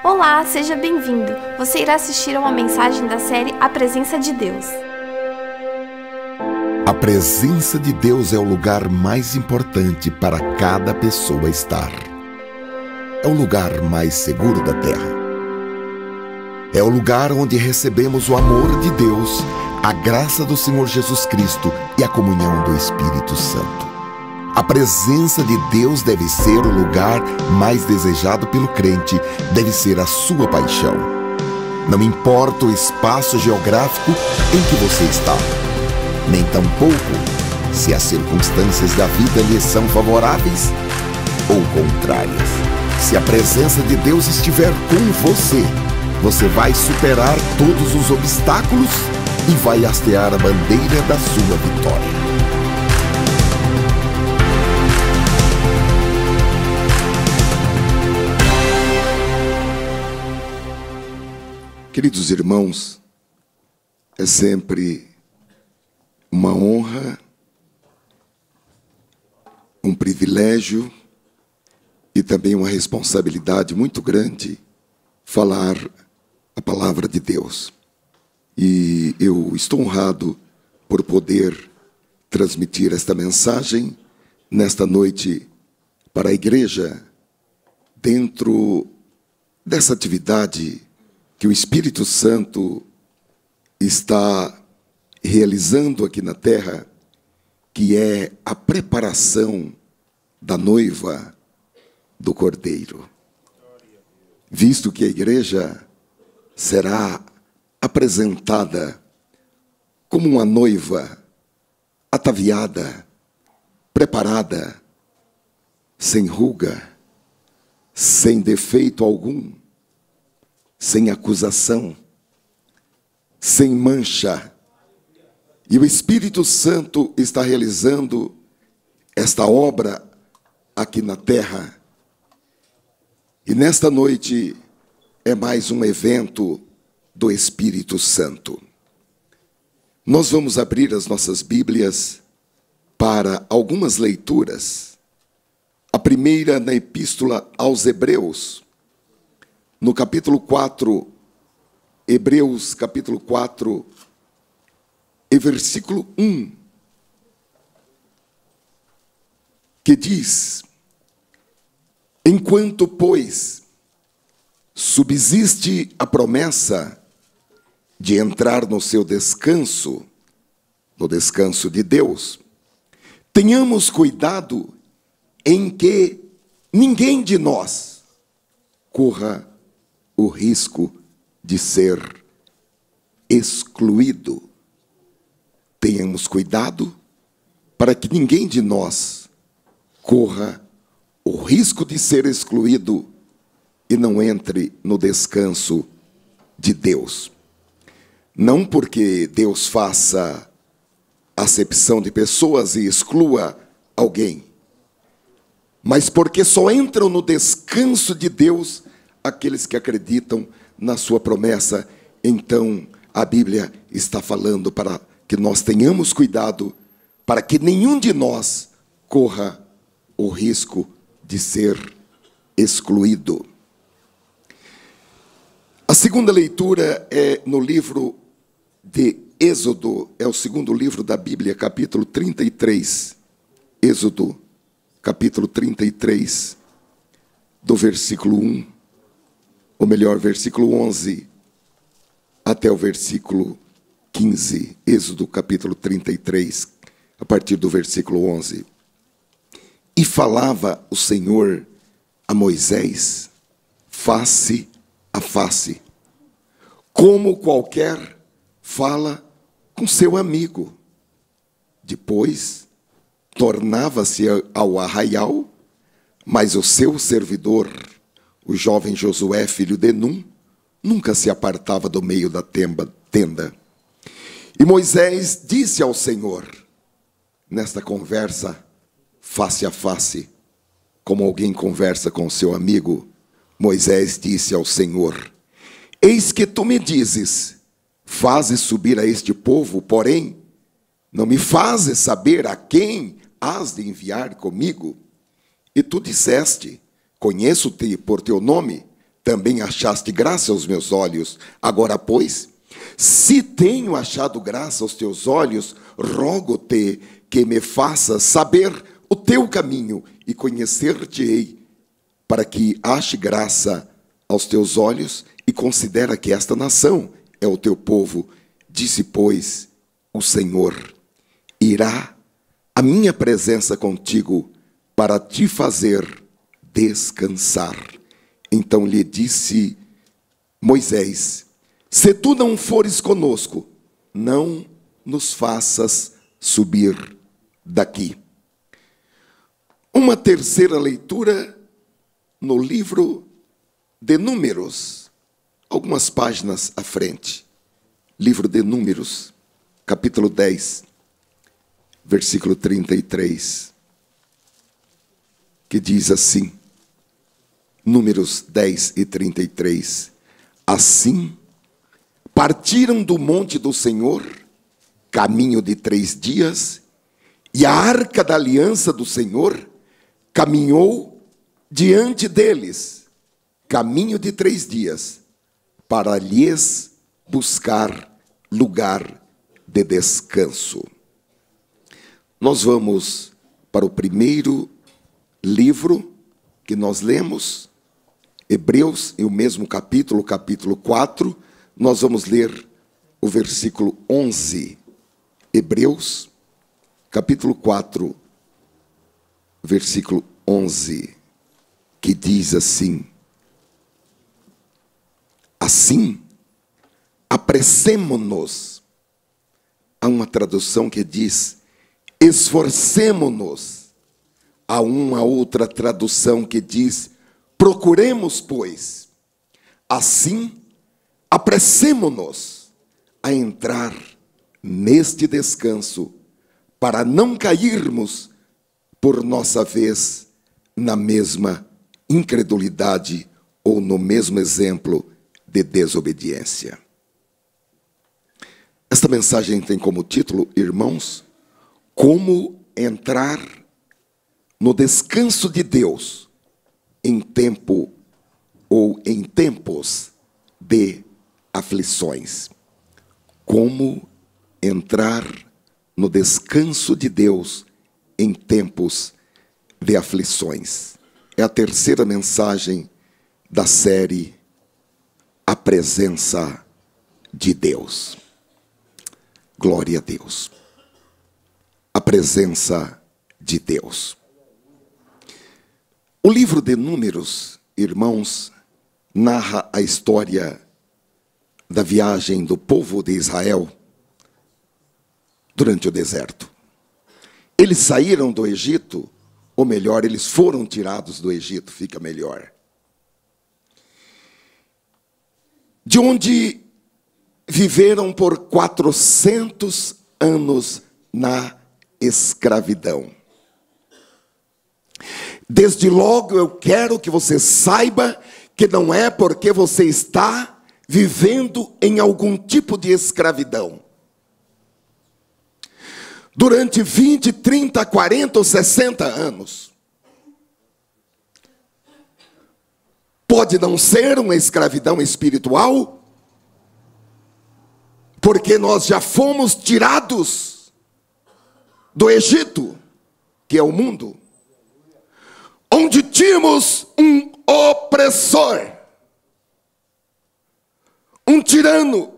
Olá, seja bem-vindo. Você irá assistir a uma mensagem da série A Presença de Deus. A presença de Deus é o lugar mais importante para cada pessoa estar. É o lugar mais seguro da terra. É o lugar onde recebemos o amor de Deus, a graça do Senhor Jesus Cristo e a comunhão do Espírito Santo. A presença de Deus deve ser o lugar mais desejado pelo crente, deve ser a sua paixão. Não importa o espaço geográfico em que você está, nem tampouco se as circunstâncias da vida lhe são favoráveis ou contrárias. Se a presença de Deus estiver com você, você vai superar todos os obstáculos e vai hastear a bandeira da sua vitória. Queridos irmãos, é sempre uma honra, um privilégio e também uma responsabilidade muito grande falar a palavra de Deus. E eu estou honrado por poder transmitir esta mensagem nesta noite para a igreja, dentro dessa atividade que o Espírito Santo está realizando aqui na terra, que é a preparação da noiva do Cordeiro. Visto que a igreja será apresentada como uma noiva ataviada, preparada, sem ruga, sem defeito algum, sem acusação, sem mancha. E o Espírito Santo está realizando esta obra aqui na terra. E nesta noite é mais um evento do Espírito Santo. Nós vamos abrir as nossas Bíblias para algumas leituras. A primeira na Epístola aos Hebreus, no capítulo 4, Hebreus capítulo 4, e versículo 1, que diz: enquanto, pois, subsiste a promessa de entrar no seu descanso, no descanso de Deus, tenhamos cuidado em que ninguém de nós corra o risco de ser excluído. Tenhamos cuidado para que ninguém de nós corra o risco de ser excluído e não entre no descanso de Deus. Não porque Deus faça acepção de pessoas e exclua alguém, mas porque só entram no descanso de Deus aqueles que acreditam na sua promessa. Então, a Bíblia está falando para que nós tenhamos cuidado, para que nenhum de nós corra o risco de ser excluído. A segunda leitura é no livro de Êxodo, é o segundo livro da Bíblia, capítulo 33. Êxodo, capítulo 33, do versículo 1. Ou melhor, versículo 11 até o versículo 15. Êxodo capítulo 33, a partir do versículo 11. E falava o Senhor a Moisés face a face, como qualquer fala com seu amigo. Depois tornava-se ao arraial, mas o seu servidor, o jovem Josué, filho de Num, nunca se apartava do meio da tenda. E Moisés disse ao Senhor, nesta conversa face a face, como alguém conversa com seu amigo, Moisés disse ao Senhor: eis que tu me dizes, fazes subir a este povo, porém, não me fazes saber a quem hás de enviar comigo. E tu disseste: conheço-te por teu nome, também achaste graça aos meus olhos. Agora, pois, se tenho achado graça aos teus olhos, rogo-te que me faças saber o teu caminho e conhecer-te-ei, para que ache graça aos teus olhos e considera que esta nação é o teu povo. Disse, pois, o Senhor: irá a minha presença contigo para te fazer descansar. Então lhe disse Moisés: se tu não fores conosco, não nos faças subir daqui. Uma terceira leitura no livro de Números, algumas páginas à frente. Livro de Números, capítulo 10, versículo 33, que diz assim, Números 10 e 33, assim partiram do monte do Senhor, caminho de 3 dias, e a arca da aliança do Senhor caminhou diante deles, caminho de 3 dias, para lhes buscar lugar de descanso. Nós vamos para o primeiro livro que nós lemos, Hebreus, em o mesmo capítulo, capítulo 4, nós vamos ler o versículo 11. Hebreus, capítulo 4, versículo 11, que diz assim: assim, apressemo-nos. Há uma tradução que diz: esforcemo-nos. Há uma outra tradução que diz: procuremos, pois. Assim, apressemo-nos a entrar neste descanso, para não cairmos por nossa vez na mesma incredulidade ou no mesmo exemplo de desobediência. Esta mensagem tem como título, irmãos, como entrar no descanso de Deus em tempo ou em tempos de aflições. Como entrar no descanso de Deus em tempos de aflições. É a terceira mensagem da série A Presença de Deus. Glória a Deus. A presença de Deus. O livro de Números, irmãos, narra a história da viagem do povo de Israel durante o deserto. Eles saíram do Egito, ou melhor, eles foram tirados do Egito, fica melhor. De onde viveram por 400 anos na escravidão. Desde logo eu quero que você saiba que não é porque você está vivendo em algum tipo de escravidão. Durante 20, 30, 40 ou 60 anos. Pode não ser uma escravidão espiritual, porque nós já fomos tirados do Egito, que é o mundo, onde tínhamos um opressor, um tirano,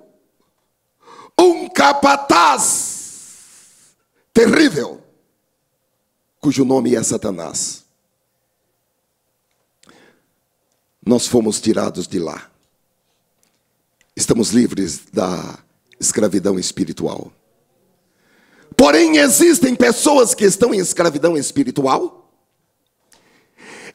um capataz terrível, cujo nome é Satanás. Nós fomos tirados de lá. Estamos livres da escravidão espiritual. Porém, existem pessoas que estão em escravidão espiritual.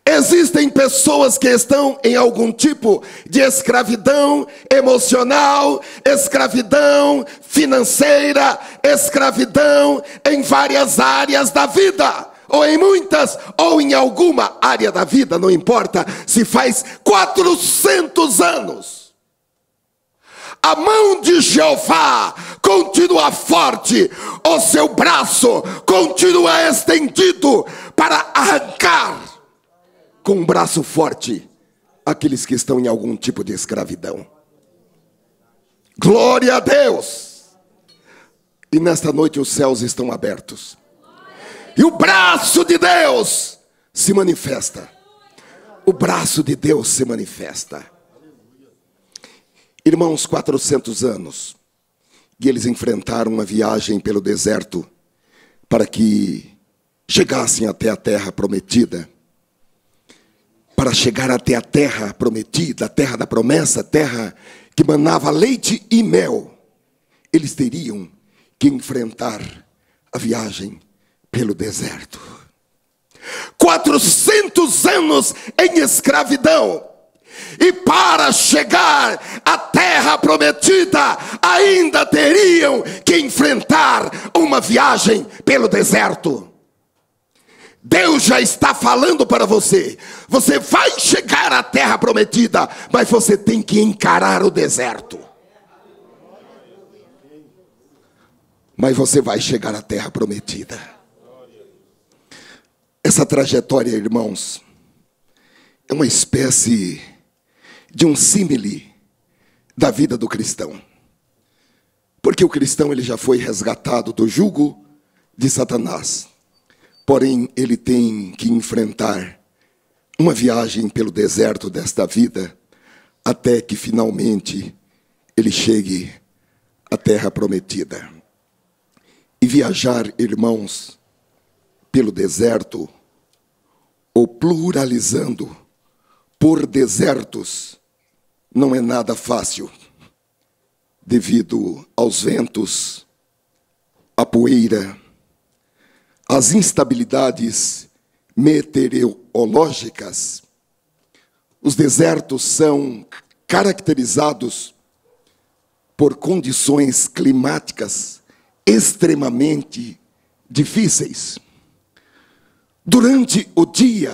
Existem pessoas que estão em algum tipo de escravidão emocional, escravidão financeira, escravidão em várias áreas da vida, ou em muitas, ou em alguma área da vida, não importa se faz 400 anos. A mão de Jeová continua forte, o seu braço continua estendido para arrancar com um braço forte aqueles que estão em algum tipo de escravidão. Glória a Deus! E nesta noite os céus estão abertos. E o braço de Deus se manifesta. O braço de Deus se manifesta. Irmãos, 400 anos. E eles enfrentaram uma viagem pelo deserto para que chegassem até a terra prometida. Para chegar até a terra prometida, a terra da promessa, a terra que manava leite e mel, eles teriam que enfrentar a viagem pelo deserto. 400 anos em escravidão. E para chegar à terra prometida, ainda teriam que enfrentar uma viagem pelo deserto. Deus já está falando para você. Você vai chegar à terra prometida, mas você tem que encarar o deserto. Mas você vai chegar à terra prometida. Essa trajetória, irmãos, é uma espécie de um símile da vida do cristão. Porque o cristão ele já foi resgatado do jugo de Satanás. Porém, ele tem que enfrentar uma viagem pelo deserto desta vida, até que finalmente ele chegue à terra prometida. E viajar, irmãos, pelo deserto, ou pluralizando por desertos, não é nada fácil, devido aos ventos, à poeira, às instabilidades meteorológicas. Os desertos são caracterizados por condições climáticas extremamente difíceis. Durante o dia,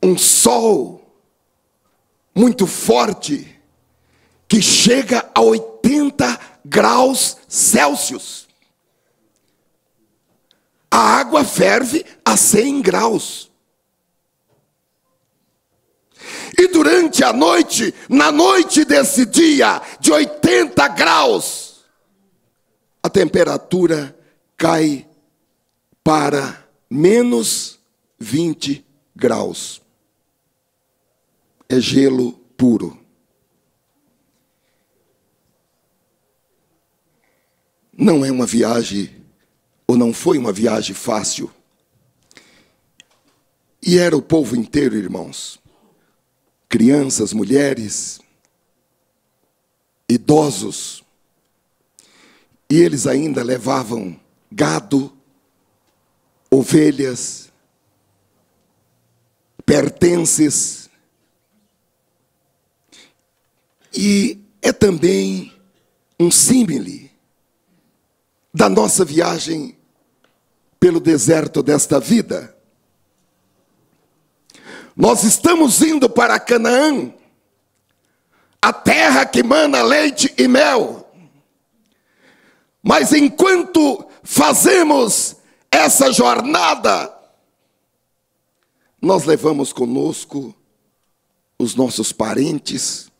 um sol muito forte que chega a 80 graus Celsius. A água ferve a 100 graus. E durante a noite, na noite desse dia de 80 graus, a temperatura cai para menos 20 graus. É gelo puro. Não é uma viagem, ou não foi uma viagem fácil. E era o povo inteiro, irmãos. Crianças, mulheres, idosos. E eles ainda levavam gado, ovelhas, pertences. E é também um símile da nossa viagem pelo deserto desta vida. Nós estamos indo para Canaã, a terra que mana leite e mel. Mas enquanto fazemos essa jornada, nós levamos conosco os nossos parentes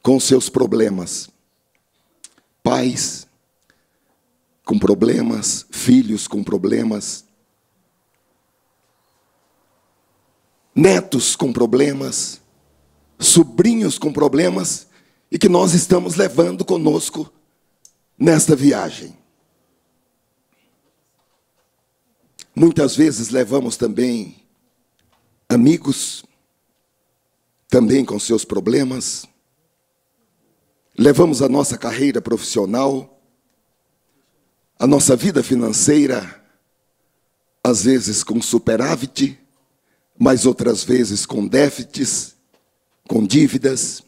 com seus problemas. Pais com problemas, filhos com problemas, netos com problemas, sobrinhos com problemas, e que nós estamos levando conosco nesta viagem. Muitas vezes levamos também amigos, também com seus problemas. Levamos a nossa carreira profissional, a nossa vida financeira, às vezes com superávit, mas outras vezes com déficits, com dívidas.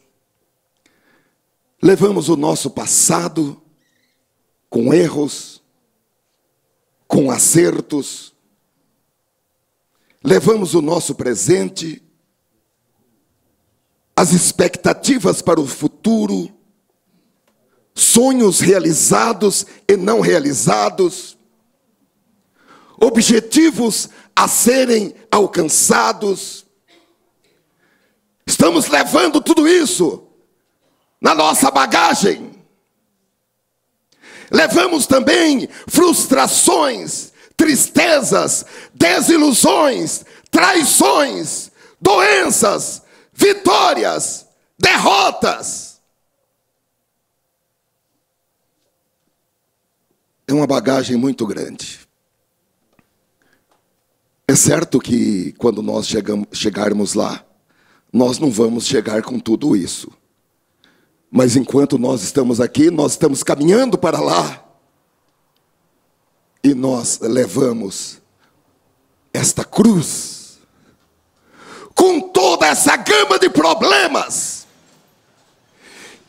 Levamos o nosso passado com erros, com acertos. Levamos o nosso presente, as expectativas para o futuro, sonhos realizados e não realizados, objetivos a serem alcançados, Estamos levando tudo isso na nossa bagagem. Levamos também frustrações, tristezas, desilusões, traições, doenças, vitórias, derrotas. É uma bagagem muito grande. É certo que quando nós chegarmos lá, nós não vamos chegar com tudo isso. Mas enquanto nós estamos aqui, nós estamos caminhando para lá. E nós levamos esta cruz, com toda essa gama de problemas.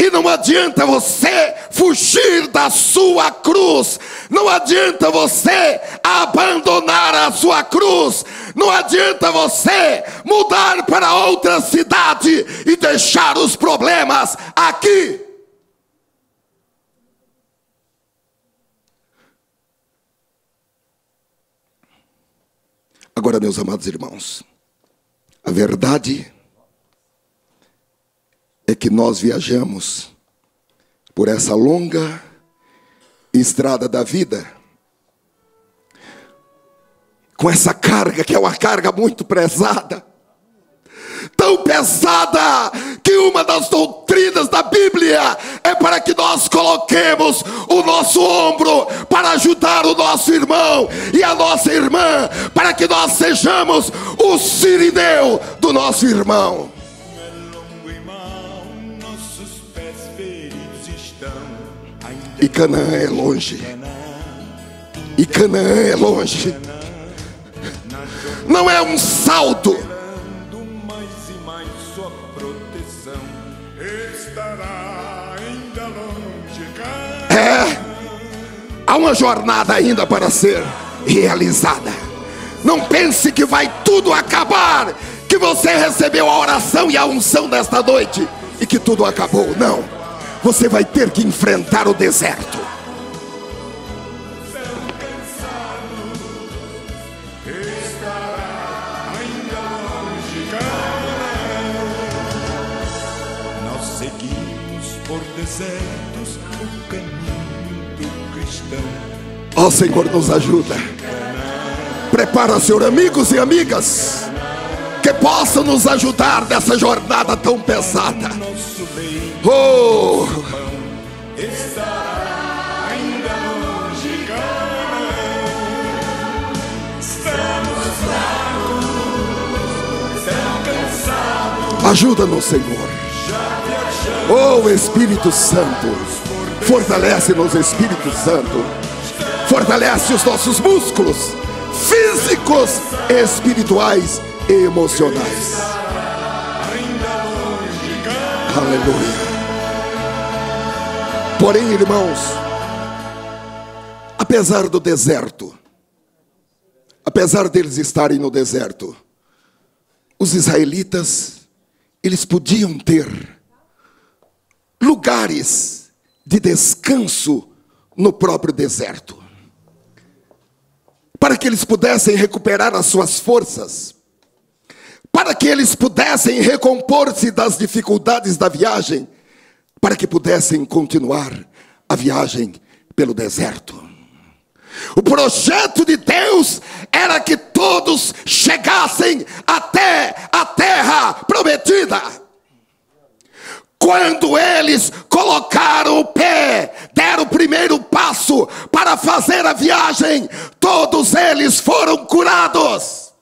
E não adianta você fugir da sua cruz. Não adianta você abandonar a sua cruz. Não adianta você mudar para outra cidade e deixar os problemas aqui. Agora, meus amados irmãos, a verdade é que nós viajamos por essa longa estrada da vida, com essa carga que é uma carga muito pesada, tão pesada que uma das doutrinas da Bíblia é para que nós coloquemos o nosso ombro para ajudar o nosso irmão e a nossa irmã, para que nós sejamos o sirineu do nosso irmão. E Canaã é longe. E Canaã é longe. Não é um salto. Há uma jornada ainda para ser realizada. Não pense que vai tudo acabar, que você recebeu a oração e a unção desta noite e que tudo acabou. Não. Você vai ter que enfrentar o deserto. Nós seguimos por desertos o caminho do cristão. Ó Senhor, nos ajuda. Prepara, Senhor, amigos e amigas que possam nos ajudar nessa jornada tão pesada. Oh! Estará ainda longe, estamos fracos, tão cansados. Ajuda-nos, Senhor. Oh, Espírito Santo, fortalece-nos, Espírito Santo. Fortalece os nossos músculos físicos, espirituais e emocionais. Aleluia. Porém, irmãos, apesar do deserto, apesar deles estarem no deserto, os israelitas, eles podiam ter lugares de descanso no próprio deserto, para que eles pudessem recuperar as suas forças, para que eles pudessem recompor-se das dificuldades da viagem, para que pudessem continuar a viagem pelo deserto. O projeto de Deus era que todos chegassem até a terra prometida. Quando eles colocaram o pé, deram o primeiro passo para fazer a viagem, todos eles foram curados.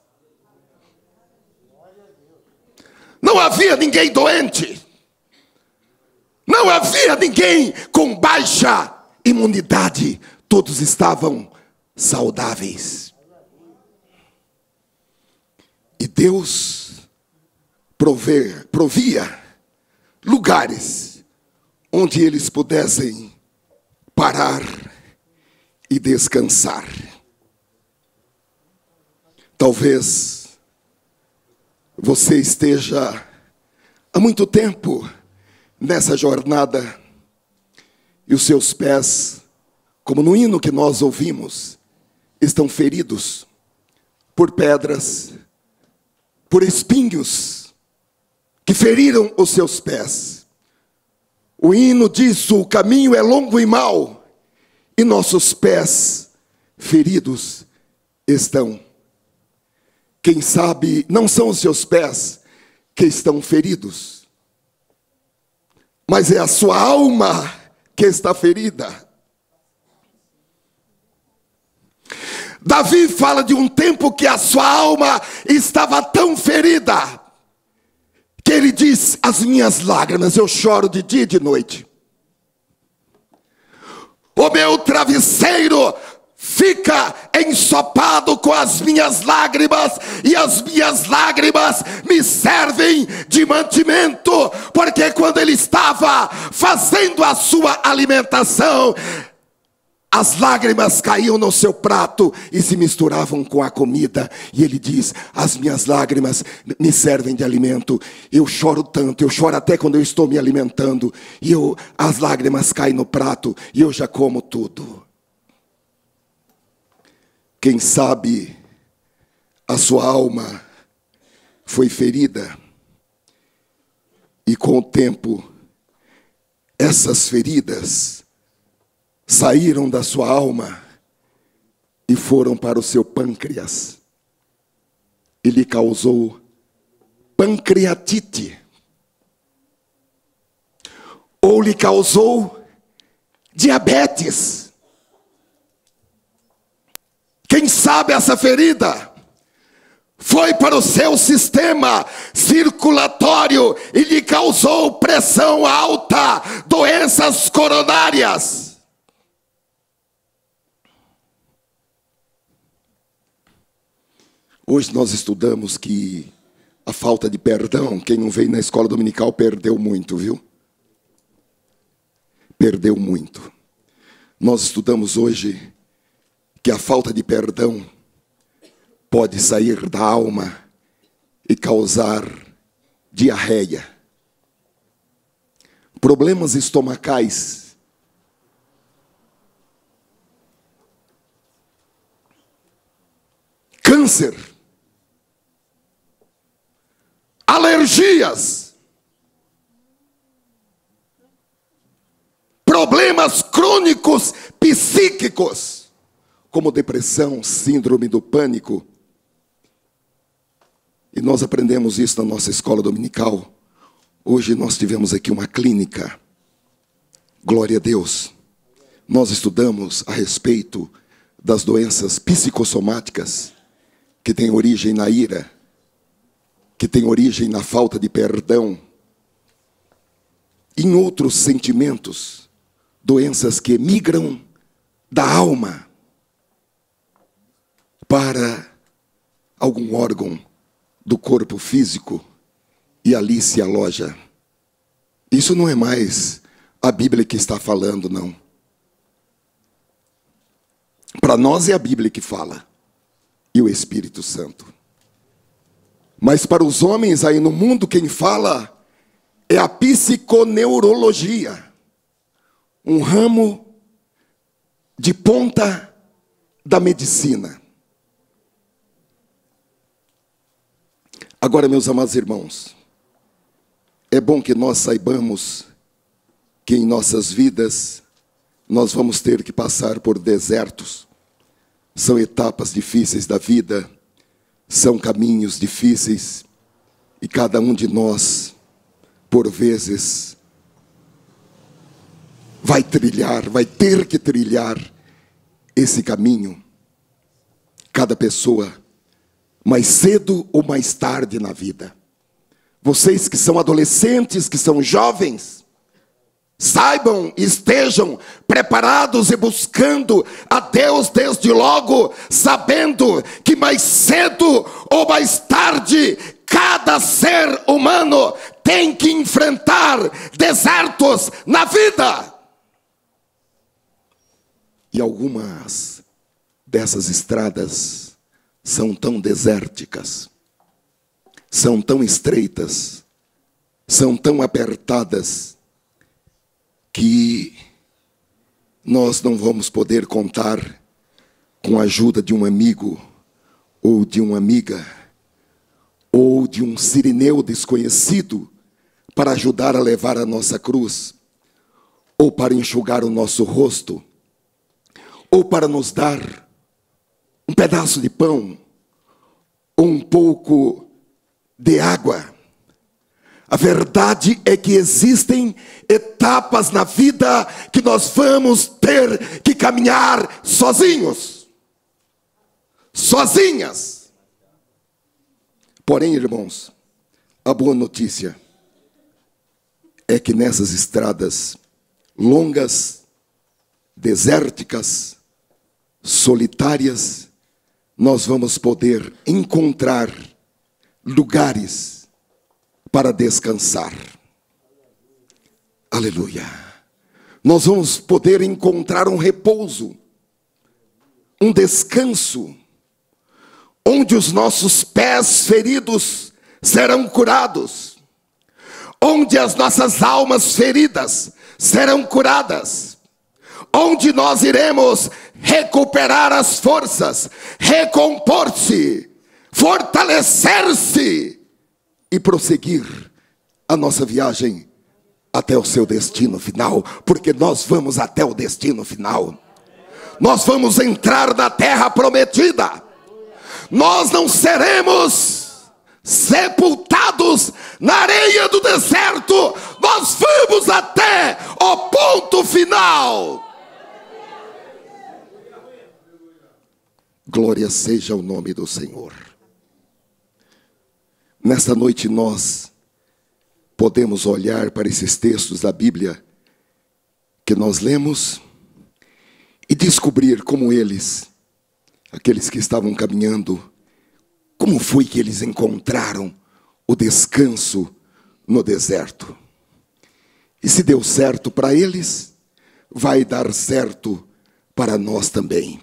Não havia ninguém doente. Não havia ninguém com baixa imunidade. Todos estavam saudáveis. E Deus provia lugares onde eles pudessem parar e descansar. Talvez você esteja há muito tempo nessa jornada e os seus pés, como no hino que nós ouvimos, estão feridos por pedras, por espinhos que feriram os seus pés. O hino diz: o caminho é longo e mau, e nossos pés feridos estão. Quem sabe não são os seus pés que estão feridos, mas é a sua alma que está ferida. Davi fala de um tempo que a sua alma estava tão ferida, que ele diz: as minhas lágrimas, eu choro de dia e de noite. O meu travesseiro fica ensopado com as minhas lágrimas, e as minhas lágrimas me servem de mantimento, porque quando ele estava fazendo a sua alimentação, as lágrimas caíam no seu prato e se misturavam com a comida. E ele diz: as minhas lágrimas me servem de alimento. Eu choro tanto, eu choro até quando eu estou me alimentando, e as lágrimas caem no prato e eu já como tudo. Quem sabe a sua alma foi ferida, e com o tempo essas feridas saíram da sua alma e foram para o seu pâncreas. E lhe causou pancreatite, ou lhe causou diabetes. Quem sabe essa ferida foi para o seu sistema circulatório e lhe causou pressão alta, doenças coronárias. Hoje nós estudamos que a falta de perdão, quem não veio na escola dominical perdeu muito, viu? Perdeu muito. Nós estudamos hoje que a falta de perdão pode sair da alma e causar diarreia, problemas estomacais, câncer, alergias, problemas crônicos psíquicos, como depressão, síndrome do pânico. E nós aprendemos isso na nossa escola dominical. Hoje nós tivemos aqui uma clínica. Glória a Deus. Nós estudamos a respeito das doenças psicossomáticas que têm origem na ira, que têm origem na falta de perdão, em outros sentimentos, doenças que migram da alma para algum órgão do corpo físico e ali se aloja. Isso não é mais a Bíblia que está falando, não. Para nós é a Bíblia que fala e o Espírito Santo. Mas para os homens aí no mundo, quem fala é a psiconeurologia, um ramo de ponta da medicina. Agora, meus amados irmãos, é bom que nós saibamos que em nossas vidas nós vamos ter que passar por desertos. São etapas difíceis da vida, são caminhos difíceis, e cada um de nós, por vezes, vai ter que trilhar esse caminho. Cada pessoa, mais cedo ou mais tarde na vida. Vocês que são adolescentes, que são jovens, saibam, estejam preparados e buscando a Deus desde logo, sabendo que mais cedo ou mais tarde, cada ser humano tem que enfrentar desertos na vida. E algumas dessas estradas são tão desérticas, são tão estreitas, são tão apertadas, que nós não vamos poder contar com a ajuda de um amigo, ou de uma amiga, ou de um sirineu desconhecido para ajudar a levar a nossa cruz, ou para enxugar o nosso rosto, ou para nos dar um pedaço de pão, ou um pouco de água. A verdade é que existem etapas na vida que nós vamos ter que caminhar sozinhos, sozinhas. Porém, irmãos, a boa notícia é que nessas estradas longas, desérticas, solitárias, nós vamos poder encontrar lugares para descansar. Aleluia. Nós vamos poder encontrar um repouso, um descanso, onde os nossos pés feridos serão curados, onde as nossas almas feridas serão curadas, onde nós iremos recuperar as forças, recompor-se, fortalecer-se e prosseguir a nossa viagem até o seu destino final, porque nós vamos até o destino final. Nós vamos entrar na terra prometida. Nós não seremos sepultados na areia do deserto. Nós vamos até o ponto final. Glória seja o nome do Senhor. Nesta noite nós podemos olhar para esses textos da Bíblia que nós lemos e descobrir como eles, aqueles que estavam caminhando, como foi que eles encontraram o descanso no deserto. E se deu certo para eles, vai dar certo para nós também.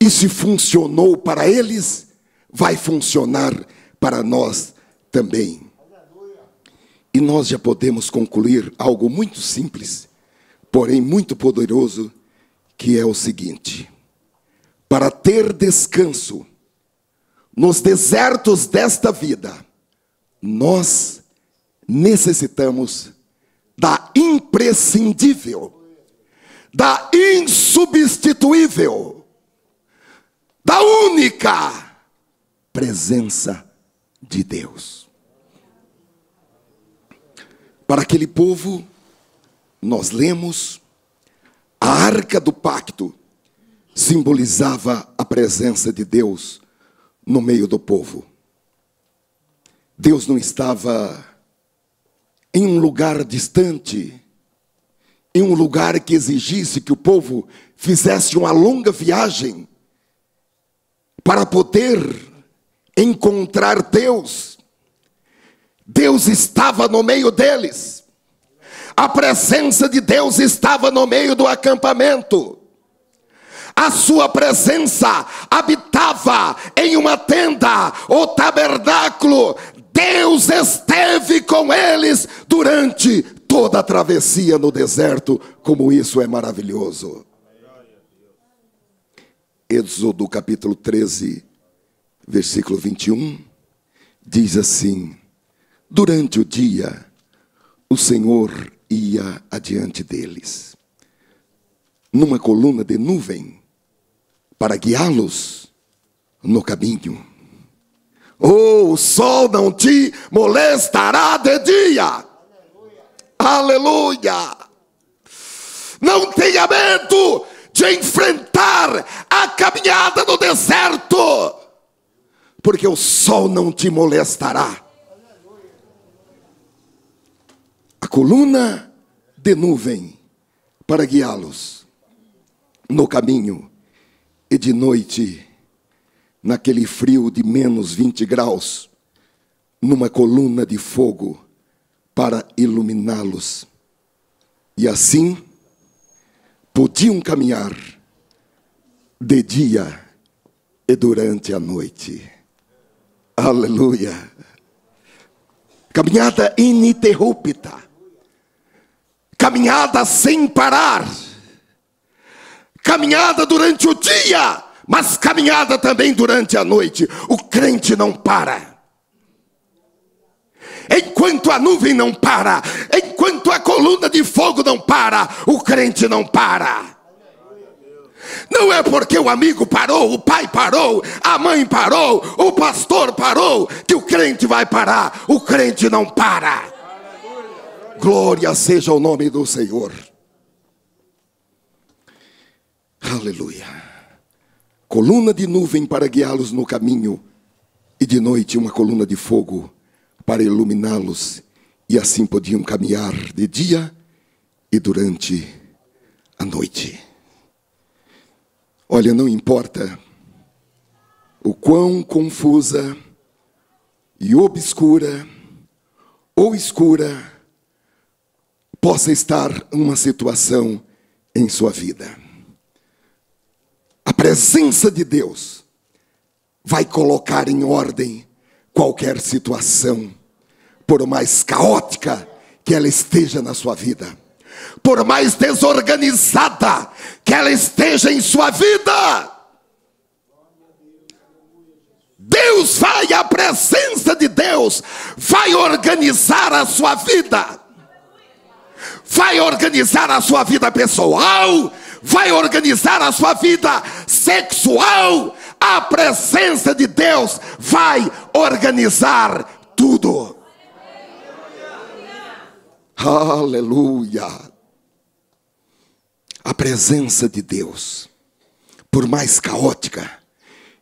E se funcionou para eles, vai funcionar para nós também. E nós já podemos concluir algo muito simples, porém muito poderoso, que é o seguinte: para ter descanso nos desertos desta vida, nós necessitamos da imprescindível, da insubstituível, da única presença de Deus. Para aquele povo, nós lemos, a arca do pacto simbolizava a presença de Deus no meio do povo. Deus não estava em um lugar distante, em um lugar que exigisse que o povo fizesse uma longa viagem para poder encontrar Deus. Deus estava no meio deles. A presença de Deus estava no meio do acampamento. A sua presença habitava em uma tenda, o tabernáculo. Deus esteve com eles durante toda a travessia no deserto. Como isso é maravilhoso. Êxodo capítulo 13, versículo 21, diz assim: durante o dia, o Senhor ia adiante deles, numa coluna de nuvem, para guiá-los no caminho. Oh, o sol não te molestará de dia. Aleluia! Não tenha medo de enfrentar a caminhada no deserto, porque o sol não te molestará. A coluna de nuvem para guiá-los no caminho, e de noite, naquele frio de menos 20 graus, numa coluna de fogo para iluminá-los. E assim podiam caminhar de dia e durante a noite. Aleluia! Caminhada ininterrupta, caminhada sem parar, caminhada durante o dia, mas caminhada também durante a noite. O crente não para. enquanto a nuvem não para, enquanto a coluna de fogo não para, o crente não para. Não é porque o amigo parou, o pai parou, a mãe parou, o pastor parou, que o crente vai parar. O crente não para. Glória seja o nome do Senhor. Aleluia. Coluna de nuvem para guiá-los no caminho, e de noite uma coluna de fogo para iluminá-los, e assim podiam caminhar de dia e durante a noite. Olha, não importa o quão confusa e obscura ou escura possa estar uma situação em sua vida, a presença de Deus vai colocar em ordem qualquer situação, por mais caótica que ela esteja na sua vida, por mais desorganizada que ela esteja em sua vida. Deus vai, a presença de Deus vai organizar a sua vida. Vai organizar a sua vida pessoal, vai organizar a sua vida sexual. A presença de Deus vai organizar tudo. Aleluia. A presença de Deus, por mais caótica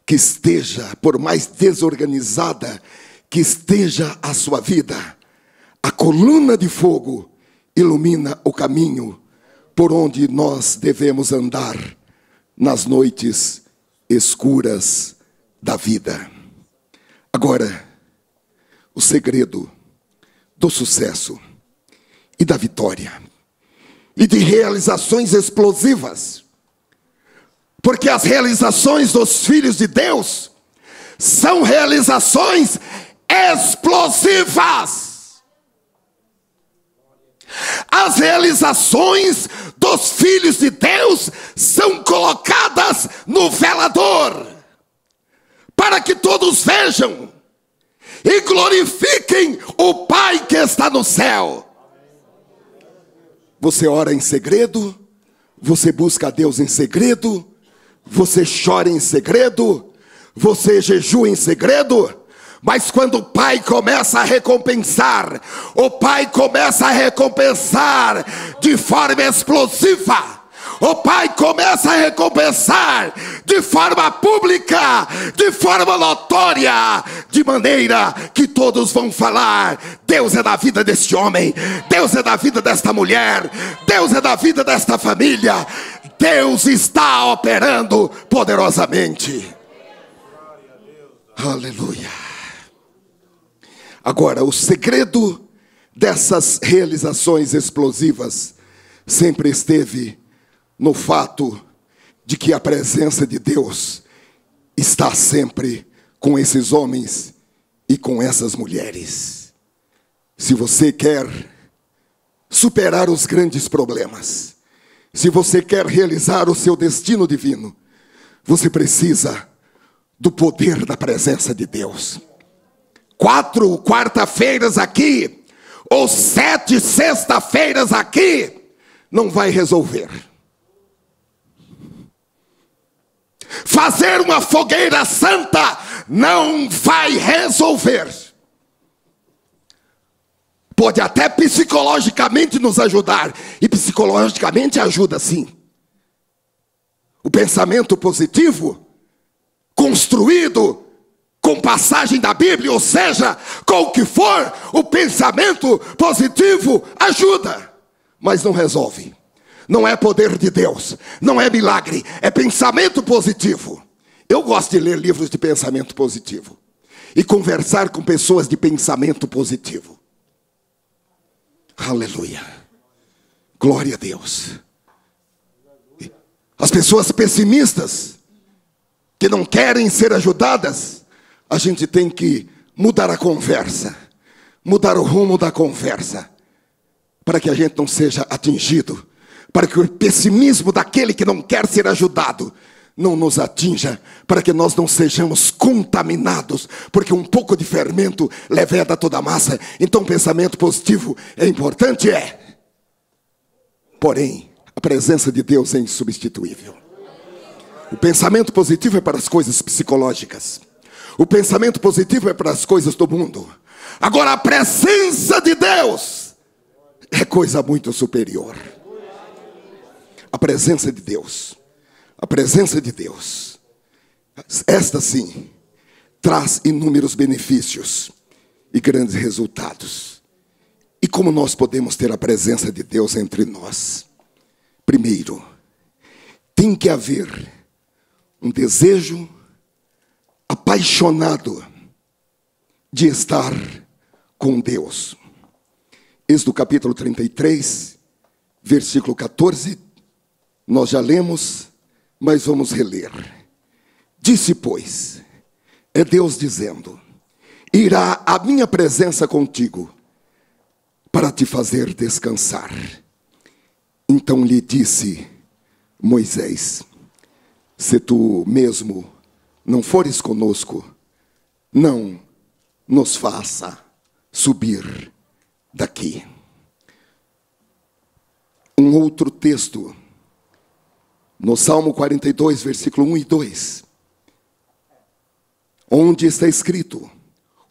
que esteja, por mais desorganizada que esteja a sua vida, a coluna de fogo ilumina o caminho por onde nós devemos andar nas noites escuras da vida. Agora, o segredo do sucesso e da vitória e de realizações explosivas, porque as realizações dos filhos de Deus são realizações explosivas. As realizações dos filhos de Deus são colocadas no velador, para que todos vejam e glorifiquem o Pai que está no céu. Você ora em segredo, você busca a Deus em segredo, você chora em segredo, você jejua em segredo. Mas quando o Pai começa a recompensar, o Pai começa a recompensar de forma explosiva. O Pai começa a recompensar de forma pública, de forma notória, de maneira que todos vão falar: Deus é da vida deste homem, Deus é da vida desta mulher, Deus é da vida desta família. Deus está operando poderosamente. Aleluia. Agora, o segredo dessas realizações explosivas sempre esteve no fato de que a presença de Deus está sempre com esses homens e com essas mulheres. Se você quer superar os grandes problemas, se você quer realizar o seu destino divino, você precisa do poder da presença de Deus. 4 quarta-feiras aqui, ou 7 sexta-feiras aqui, não vai resolver. Fazer uma fogueira santa não vai resolver. Pode até psicologicamente nos ajudar, e psicologicamente ajuda sim. O pensamento positivo, construído com passagem da Bíblia, ou seja, com o que for, o pensamento positivo ajuda, mas não resolve. Não é poder de Deus, não é milagre, é pensamento positivo. Eu gosto de ler livros de pensamento positivo e conversar com pessoas de pensamento positivo. Aleluia. Glória a Deus. As pessoas pessimistas, que não querem ser ajudadas, a gente tem que mudar a conversa, mudar o rumo da conversa, para que a gente não seja atingido, para que o pessimismo daquele que não quer ser ajudado não nos atinja, para que nós não sejamos contaminados, porque um pouco de fermento leveda toda a massa. Então, pensamento positivo é importante, porém, a presença de Deus é insubstituível. O pensamento positivo é para as coisas psicológicas. O pensamento positivo é para as coisas do mundo. Agora, a presença de Deus é coisa muito superior. A presença de Deus. A presença de Deus, esta sim, traz inúmeros benefícios e grandes resultados. E como nós podemos ter a presença de Deus entre nós? Primeiro, tem que haver um desejo apaixonado de estar com Deus. Êxodo capítulo 33, versículo 14, nós já lemos, mas vamos reler. Disse, pois, é Deus dizendo: irá a minha presença contigo, para te fazer descansar. Então lhe disse Moisés: se tu mesmo não fores conosco, não nos faça subir daqui. Um outro texto, no Salmo 42, versículo 1 e 2, onde está escrito: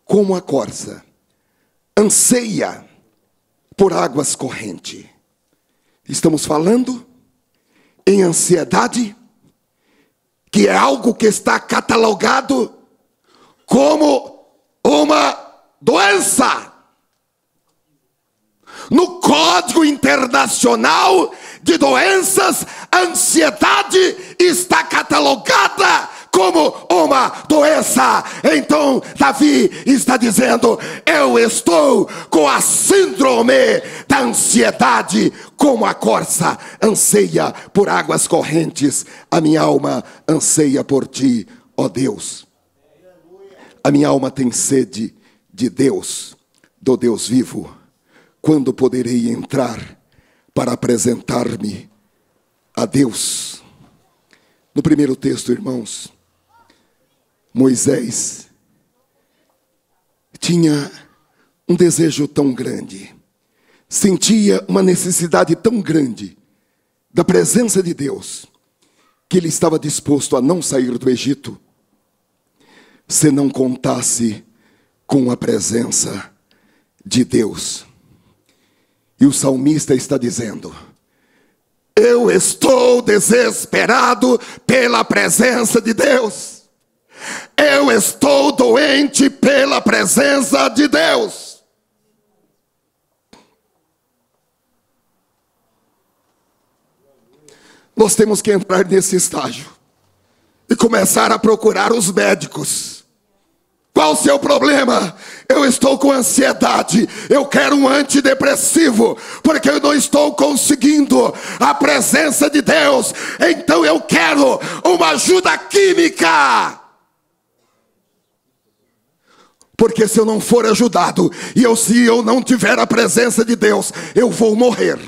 como a corça anseia por águas correntes. Estamos falando em ansiedade, que é algo que está catalogado como uma doença. No Código Internacional de Doenças, a ansiedade está catalogada como uma doença. Então Davi está dizendo: eu estou com a síndrome da ansiedade, como a corça anseia por águas correntes. A minha alma anseia por ti, ó Deus. A minha alma tem sede de Deus, do Deus vivo. Quando poderei entrar para apresentar-me a Deus? No primeiro texto, irmãos, Moisés tinha um desejo tão grande, sentia uma necessidade tão grande da presença de Deus, que ele estava disposto a não sair do Egito, se não contasse com a presença de Deus. E o salmista está dizendo: eu estou desesperado pela presença de Deus. Eu estou doente pela presença de Deus. Nós temos que entrar nesse estágio e começar a procurar os médicos. Qual o seu problema? Eu estou com ansiedade. Eu quero um antidepressivo, porque eu não estou conseguindo a presença de Deus. Então eu quero uma ajuda química. Porque se eu não for ajudado, se eu não tiver a presença de Deus, eu vou morrer.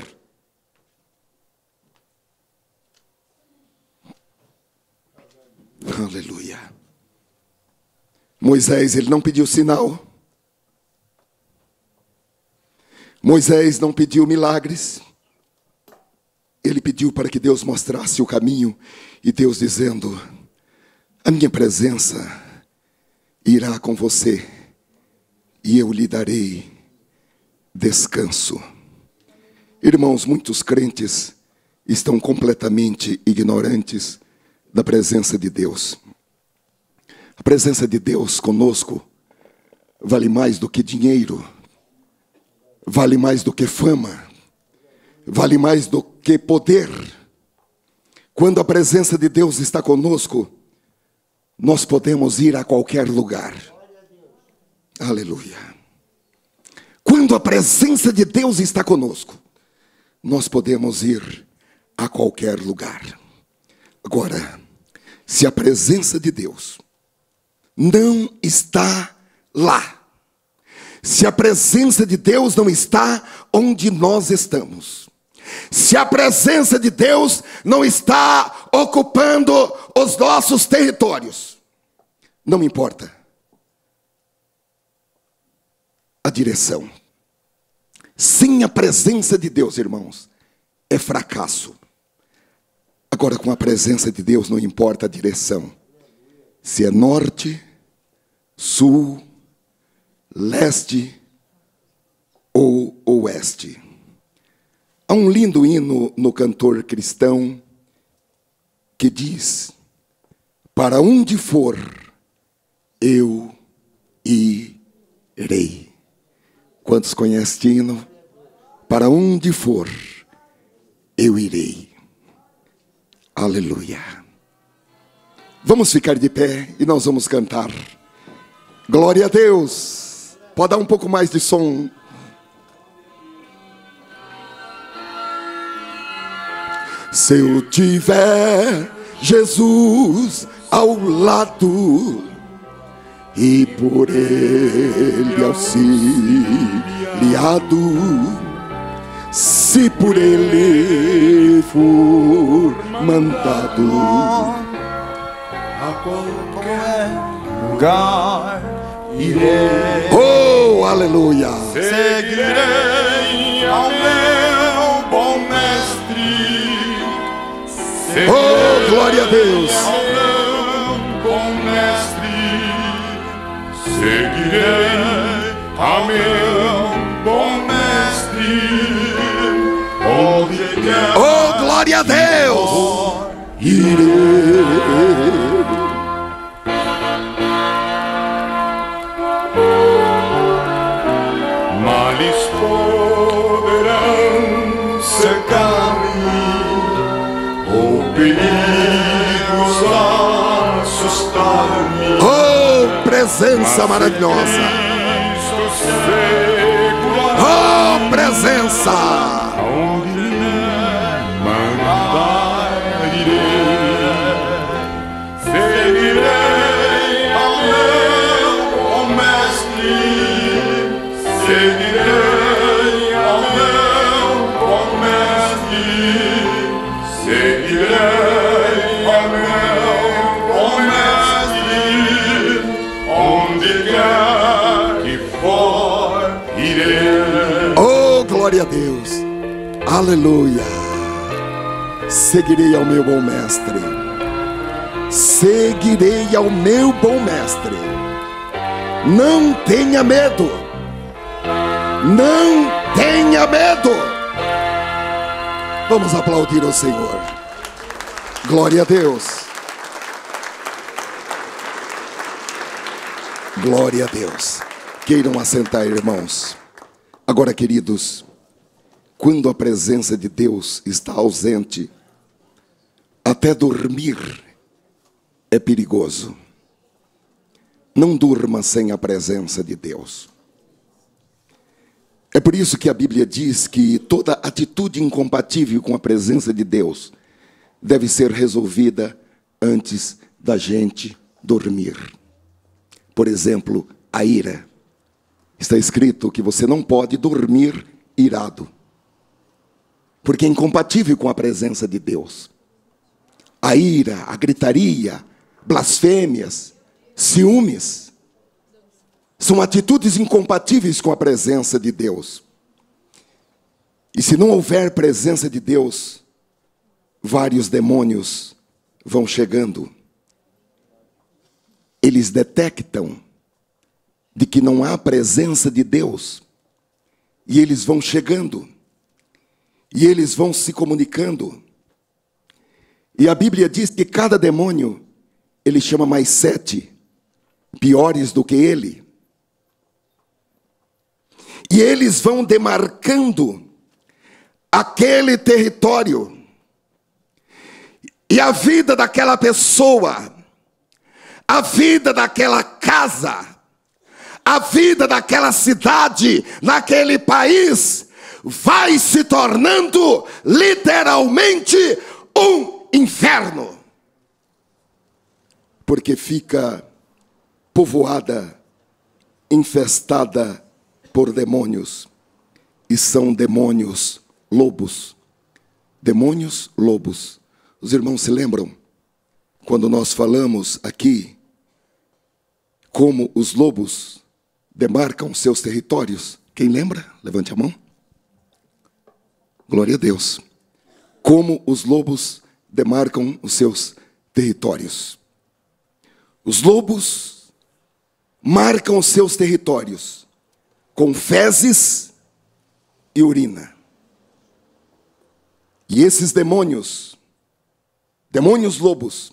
Aleluia. Moisés, ele não pediu sinal. Moisés não pediu milagres. Ele pediu para que Deus mostrasse o caminho. E Deus dizendo: a minha presença irá com você, e eu lhe darei descanso. Irmãos, muitos crentes estão completamente ignorantes da presença de Deus. A presença de Deus conosco vale mais do que dinheiro, vale mais do que fama, vale mais do que poder. Quando a presença de Deus está conosco, nós podemos ir a qualquer lugar. Aleluia. Quando a presença de Deus está conosco, nós podemos ir a qualquer lugar. Agora, se a presença de Deus não está lá, se a presença de Deus não está onde nós estamos, se a presença de Deus não está ocupando os nossos territórios. Não importa a direção. Sem a presença de Deus, irmãos, é fracasso. Agora, com a presença de Deus, não importa a direção. Se é norte, sul, leste ou oeste. Há um lindo hino no cantor cristão que diz: para onde for, eu irei. Quantos conhecem este hino? Para onde for, eu irei. Aleluia. Vamos ficar de pé e nós vamos cantar. Glória a Deus. Pode dar um pouco mais de som. Se eu tiver Jesus ao lado e por Ele auxiliado, se por Ele for mandado, a qualquer lugar irei. oh, aleluia. Seguirei ao meu bom mestre. Oh, glória a Deus. Ao meu bom mestre. Seguirei ao meu bom mestre. Onde quer Oh, glória a Deus. irei. Males poderão cercar-me, ou perigos assustar-me. Oh, presença maravilhosa. Cristo segurará. Oh, presença. Aonde mandar irei. Seguirei ao meu bom mestre. Seguirei ao meu bom mestre. Seguirei ao meu bom mestre. Onde quer que for, irei. Oh, glória a Deus. Aleluia. Seguirei ao meu bom mestre. Seguirei ao meu bom mestre. Não tenha medo. Não tenha medo. Vamos aplaudir ao Senhor. Glória a Deus. Glória a Deus. Queiram assentar, irmãos. Agora, queridos, quando a presença de Deus está ausente, até dormir é perigoso. Não durma sem a presença de Deus. É por isso que a Bíblia diz que toda atitude incompatível com a presença de Deus deve ser resolvida antes da gente dormir. Por exemplo, a ira. Está escrito que você não pode dormir irado, porque é incompatível com a presença de Deus. A ira, a gritaria, blasfêmias, ciúmes, são atitudes incompatíveis com a presença de Deus. E se não houver presença de Deus, vários demônios vão chegando. Eles detectam de que não há presença de Deus, e eles vão chegando, e eles vão se comunicando. E a Bíblia diz que cada demônio, ele chama mais 7 piores do que ele. E eles vão demarcando aquele território. E a vida daquela pessoa, a vida daquela casa, a vida daquela cidade, naquele país, vai se tornando literalmente um inferno. Porque fica povoada, infestada por demônios. E são demônios lobos, Demônios, lobos. Os irmãos se lembram? Quando nós falamos aqui como os lobos demarcam seus territórios. Quem lembra? Levante a mão. Glória a Deus. Como os lobos demarcam os seus territórios. Os lobos marcam os seus territórios com fezes e urina. E esses demônios lobos,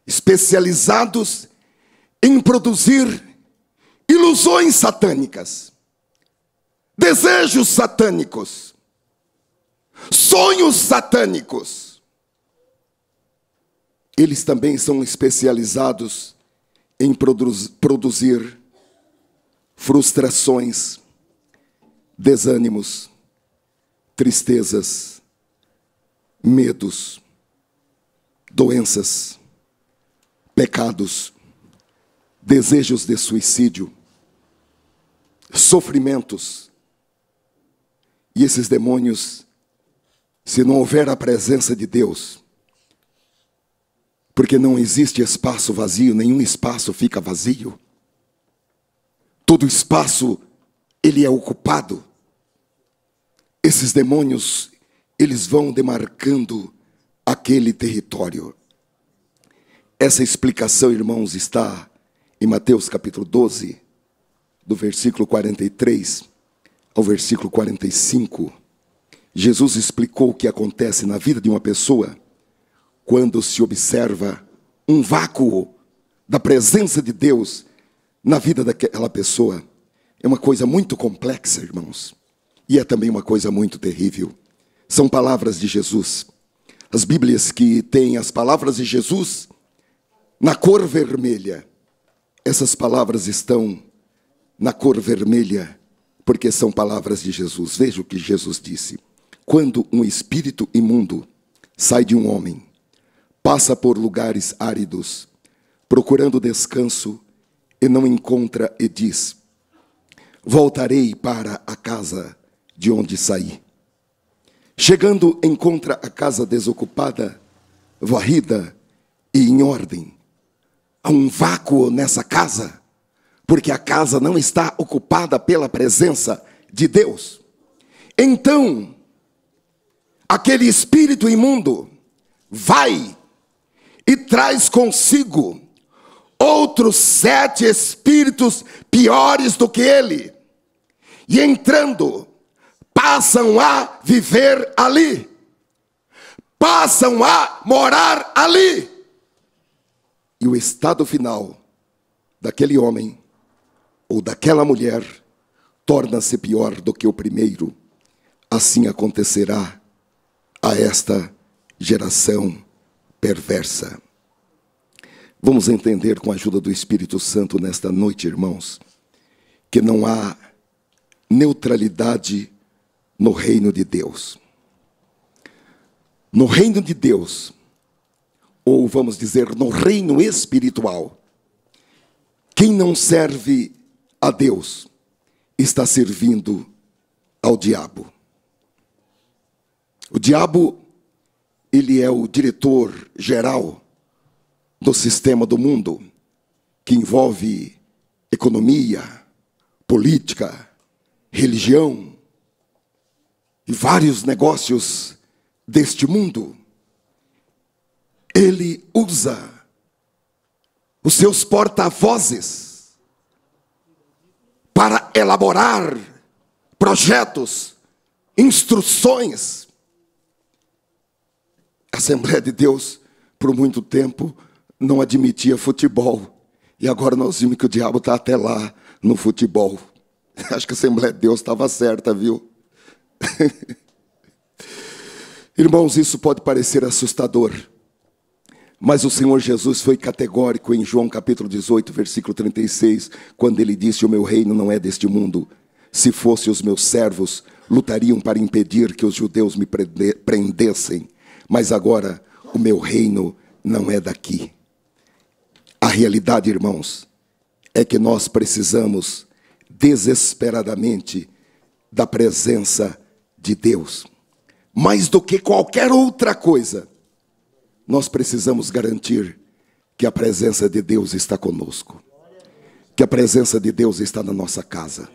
especializados em produzir ilusões satânicas, desejos satânicos, sonhos satânicos. Eles também são especializados em produzir frustrações, desânimos, tristezas, medos, doenças, pecados, desejos de suicídio, sofrimentos. E esses demônios, se não houver a presença de Deus, porque não existe espaço vazio, nenhum espaço fica vazio. Todo espaço, ele é ocupado. Esses demônios, eles vão demarcando aquele território. Essa explicação, irmãos, está em Mateus capítulo 12, do versículo 43 ao versículo 45. Jesus explicou o que acontece na vida de uma pessoa quando se observa um vácuo da presença de Deus na vida daquela pessoa. É uma coisa muito complexa, irmãos, e é também uma coisa muito terrível. São palavras de Jesus. As Bíblias que têm as palavras de Jesus na cor vermelha, essas palavras estão na cor vermelha porque são palavras de Jesus. Veja o que Jesus disse: quando um espírito imundo sai de um homem, passa por lugares áridos, procurando descanso, e não encontra, e diz: voltarei para a casa de onde saí. Chegando, encontra a casa desocupada, varrida e em ordem. Há um vácuo nessa casa, porque a casa não está ocupada pela presença de Deus. Então, aquele espírito imundo vai e traz consigo outros 7 espíritos piores do que ele. E entrando, passam a viver ali. Passam a morar ali. E o estado final daquele homem ou daquela mulher torna-se pior do que o primeiro. Assim acontecerá a esta geração perversa. Vamos entender com a ajuda do Espírito Santo nesta noite, irmãos, que não há neutralidade no reino de Deus. No reino de Deus, ou vamos dizer, no reino espiritual, quem não serve a Deus está servindo ao diabo. O diabo, ele é o diretor geral do sistema do mundo, que envolve economia, política, religião e vários negócios deste mundo. Ele usa os seus porta-vozes para elaborar projetos, instruções. A Assembleia de Deus, por muito tempo, não admitia futebol. E agora nós vimos que o diabo está até lá no futebol. Acho que a Assembleia de Deus estava certa, viu? Irmãos, isso pode parecer assustador, mas o Senhor Jesus foi categórico em João capítulo 18, versículo 36, quando ele disse: o meu reino não é deste mundo. Se fossem os meus servos, lutariam para impedir que os judeus me prendessem, mas agora o meu reino não é daqui. A realidade, irmãos, é que nós precisamos desesperadamente da presença de Deus. mais do que qualquer outra coisa, nós precisamos garantir que a presença de Deus está conosco, que a presença de Deus está na nossa casa,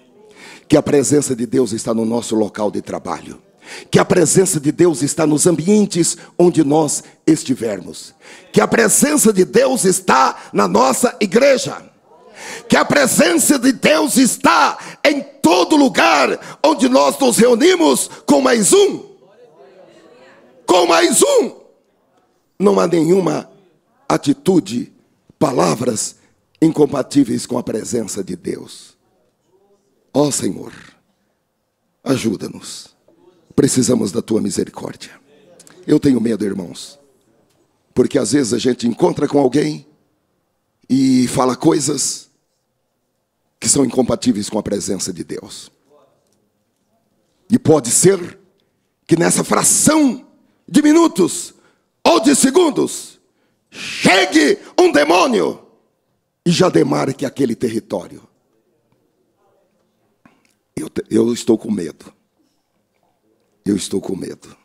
que a presença de Deus está no nosso local de trabalho, que a presença de Deus está nos ambientes onde nós estivermos, que a presença de Deus está na nossa igreja, que a presença de Deus está em todo lugar onde nós nos reunimos com mais um. Com mais um. Não há nenhuma atitude, palavras incompatíveis com a presença de Deus. Ó Senhor, ajuda-nos. Precisamos da tua misericórdia. Eu tenho medo, irmãos, porque às vezes a gente encontra com alguém e fala coisas que são incompatíveis com a presença de Deus. E pode ser que nessa fração de minutos ou de segundos chegue um demônio e já demarque aquele território. Eu estou com medo. Eu estou com medo.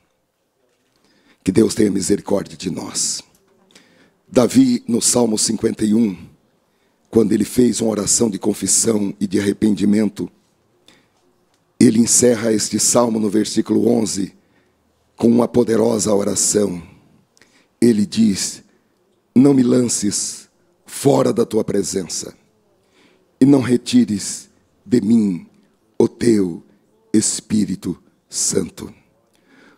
Que Deus tenha misericórdia de nós. Davi, no Salmo 51, quando ele fez uma oração de confissão e de arrependimento, ele encerra este salmo no versículo 11 com uma poderosa oração. Ele diz: não me lances fora da tua presença e não retires de mim o teu Espírito Santo.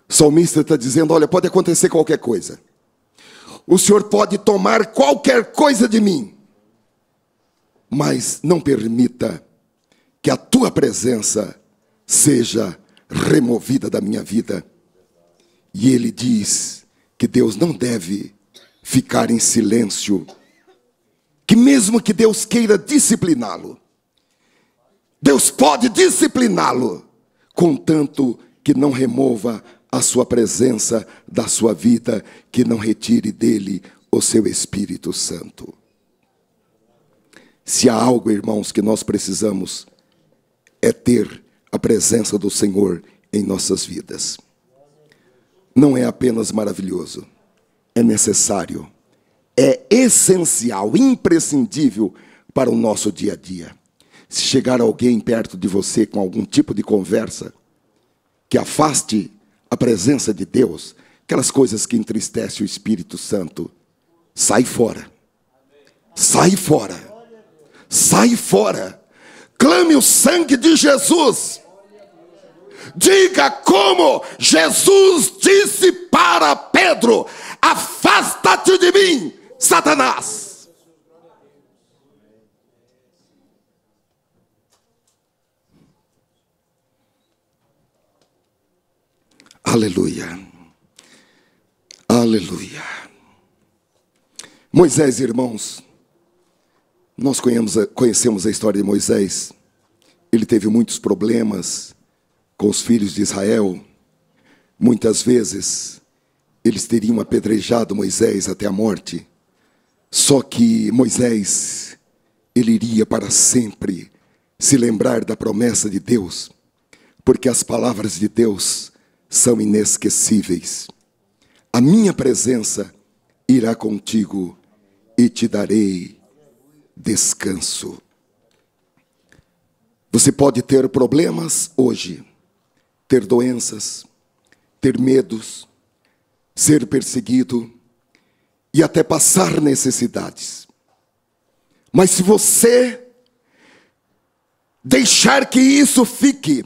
O salmista está dizendo: olha, pode acontecer qualquer coisa, o Senhor pode tomar qualquer coisa de mim, mas não permita que a tua presença seja removida da minha vida. E ele diz que Deus não deve ficar em silêncio, que mesmo que Deus queira discipliná-lo, Deus pode discipliná-lo, contanto que não remova a sua presença da sua vida, que não retire dele o seu Espírito Santo. Se há algo, irmãos, que nós precisamos, é ter a presença do Senhor em nossas vidas. Não é apenas maravilhoso, é necessário, é essencial, imprescindível para o nosso dia a dia. Se chegar alguém perto de você com algum tipo de conversa que afaste a presença de Deus, aquelas coisas que entristecem o Espírito Santo, sai fora. Sai fora. Sai fora. Clame o sangue de Jesus. Diga como Jesus disse para Pedro: afasta-te de mim, Satanás. Aleluia. Aleluia. Moisés, irmãos, nós conhecemos a história de Moisés. Ele teve muitos problemas com os filhos de Israel. Muitas vezes eles teriam apedrejado Moisés até a morte. Só que Moisés, ele iria para sempre se lembrar da promessa de Deus, porque as palavras de Deus são inesquecíveis. A minha presença irá contigo e te darei descanso. Você pode ter problemas hoje, ter doenças, ter medos, ser perseguido e até passar necessidades. Mas se você deixar que isso fique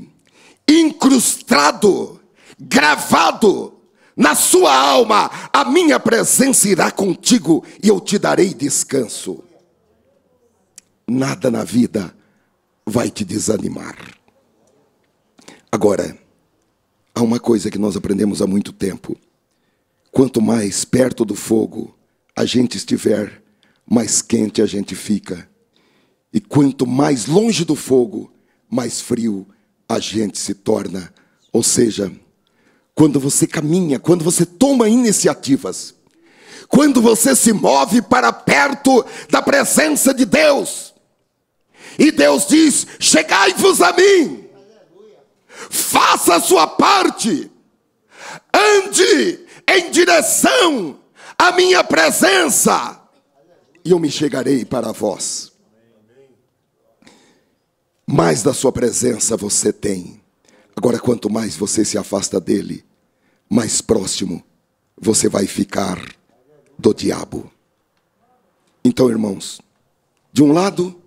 incrustado, gravado na sua alma, a minha presença irá contigo e eu te darei descanso. Nada na vida vai te desanimar. Agora, há uma coisa que nós aprendemos há muito tempo: quanto mais perto do fogo a gente estiver, mais quente a gente fica. E quanto mais longe do fogo, mais frio a gente se torna. Ou seja, quando você caminha, quando você toma iniciativas, quando você se move para perto da presença de Deus, e Deus diz: chegai-vos a mim, faça a sua parte, ande em direção à minha presença, e eu me chegarei para vós. Mais da sua presença você tem. Agora, quanto mais você se afasta dele, mais próximo você vai ficar do diabo. Então, irmãos, de um lado,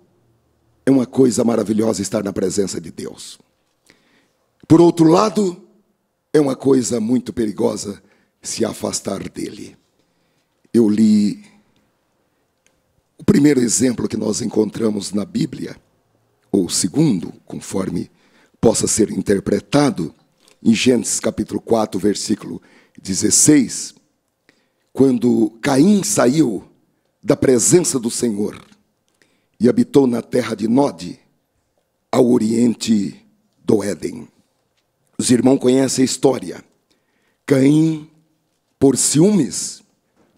é uma coisa maravilhosa estar na presença de Deus. Por outro lado, é uma coisa muito perigosa se afastar dele. Eu li o primeiro exemplo que nós encontramos na Bíblia, ou o segundo, conforme possa ser interpretado, em Gênesis capítulo 4, versículo 16, quando Caim saiu da presença do Senhor e habitou na terra de Nod, ao oriente do Éden. Os irmãos conhecem a história. Caim, por ciúmes,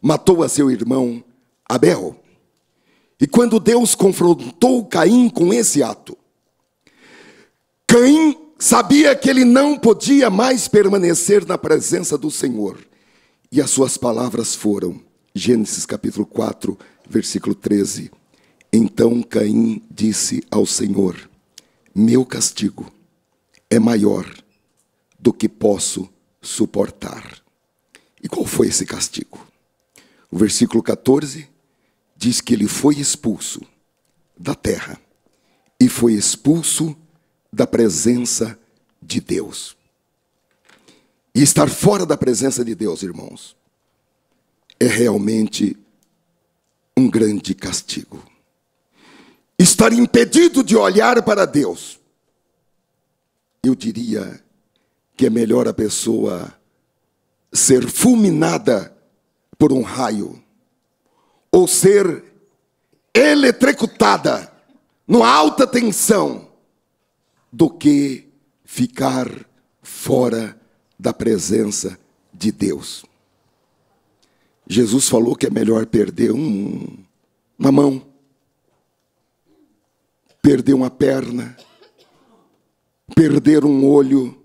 matou a seu irmão Abel. E quando Deus confrontou Caim com esse ato, Caim sabia que ele não podia mais permanecer na presença do Senhor. E as suas palavras foram, Gênesis capítulo 4, versículo 13. Então Caim disse ao Senhor: meu castigo é maior do que posso suportar. E qual foi esse castigo? O versículo 14 diz que ele foi expulso da terra e foi expulso da presença de Deus. E estar fora da presença de Deus, irmãos, é realmente um grande castigo. Estar impedido de olhar para Deus, eu diria que é melhor a pessoa ser fulminada por um raio, ou ser eletrocutada numa alta tensão, do que ficar fora da presença de Deus. Jesus falou que é melhor perder uma mão, perder uma perna, perder um olho,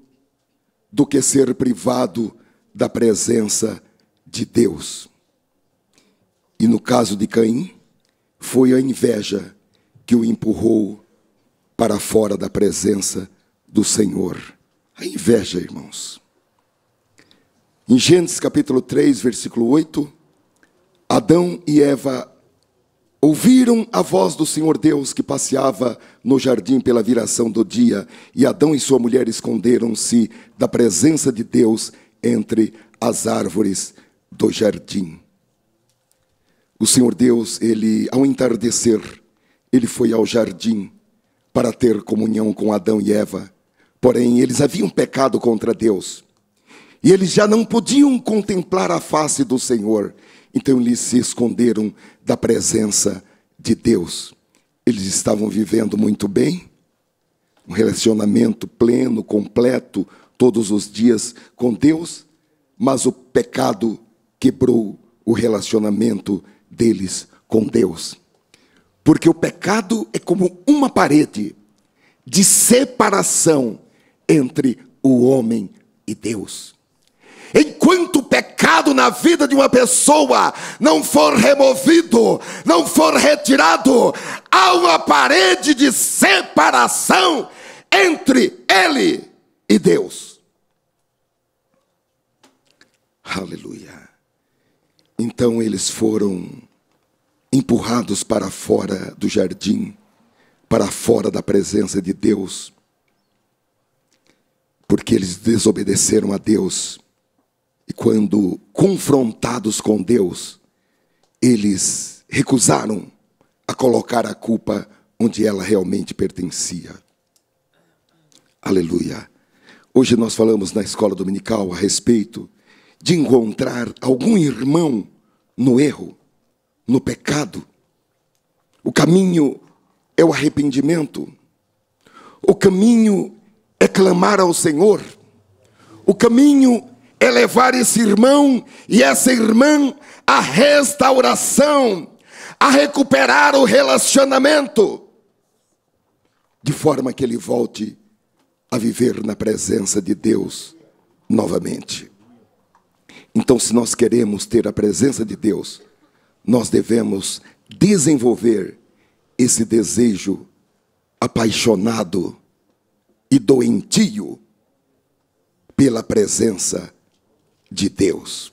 do que ser privado da presença de Deus. E no caso de Caim, foi a inveja que o empurrou para fora da presença do Senhor. A inveja, irmãos. Em Gênesis capítulo 3, versículo 8, Adão e Eva ouviram a voz do Senhor Deus que passeava no jardim pela viração do dia, e Adão e sua mulher esconderam-se da presença de Deus entre as árvores do jardim. O Senhor Deus, ele, ao entardecer, ele foi ao jardim para ter comunhão com Adão e Eva. Porém, eles haviam pecado contra Deus, e eles já não podiam contemplar a face do Senhor. Então eles se esconderam da presença de Deus. Eles estavam vivendo muito bem, um relacionamento pleno, completo, todos os dias com Deus, mas o pecado quebrou o relacionamento deles com Deus. Porque o pecado é como uma parede de separação entre o homem e Deus. Enquanto o pecado na vida de uma pessoa não for removido, não for retirado, há uma parede de separação entre ele e Deus. Aleluia. Então eles foram empurrados para fora do jardim, para fora da presença de Deus, porque eles desobedeceram a Deus. E quando confrontados com Deus, eles recusaram a colocar a culpa onde ela realmente pertencia. Aleluia. Hoje nós falamos na escola dominical a respeito de encontrar algum irmão no erro, no pecado. O caminho é o arrependimento. O caminho é clamar ao Senhor. O caminho é levar esse irmão e essa irmã à restauração, a recuperar o relacionamento, de forma que ele volte a viver na presença de Deus novamente. Então, se nós queremos ter a presença de Deus, nós devemos desenvolver esse desejo apaixonado e doentio pela presença de Deus.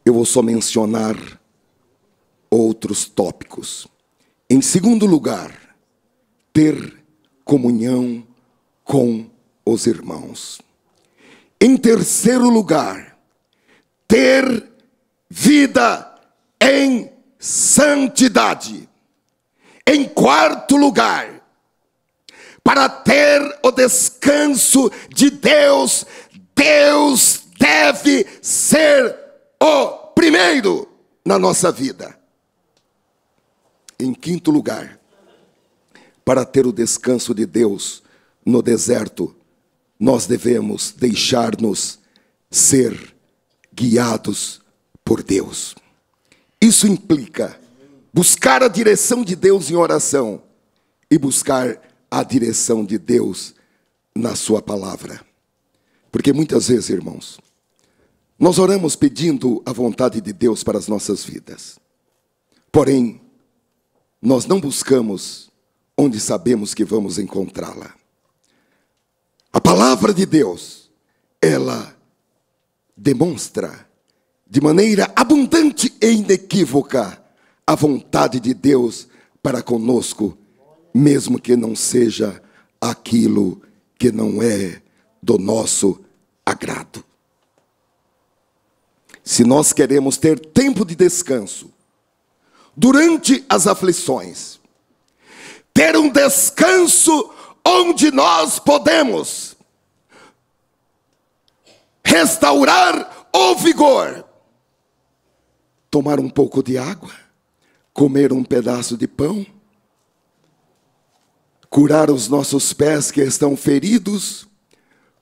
Eu vou só mencionar outros tópicos. Em segundo lugar, ter comunhão com os irmãos. Em terceiro lugar, ter vida em santidade. Em quarto lugar, para ter o descanso de Deus, Deus deve ser o primeiro na nossa vida. Em quinto lugar, para ter o descanso de Deus no deserto, nós devemos deixar-nos ser guiados por Deus. Isso implica buscar a direção de Deus em oração e buscar a direção de Deus na sua palavra. Porque muitas vezes, irmãos, nós oramos pedindo a vontade de Deus para as nossas vidas. Porém, nós não buscamos onde sabemos que vamos encontrá-la. A palavra de Deus, ela demonstra de maneira abundante e inequívoca a vontade de Deus para conosco, mesmo que não seja aquilo que não é do nosso agrado. Se nós queremos ter tempo de descanso durante as aflições, ter um descanso onde nós podemos restaurar o vigor, tomar um pouco de água, comer um pedaço de pão, curar os nossos pés que estão feridos,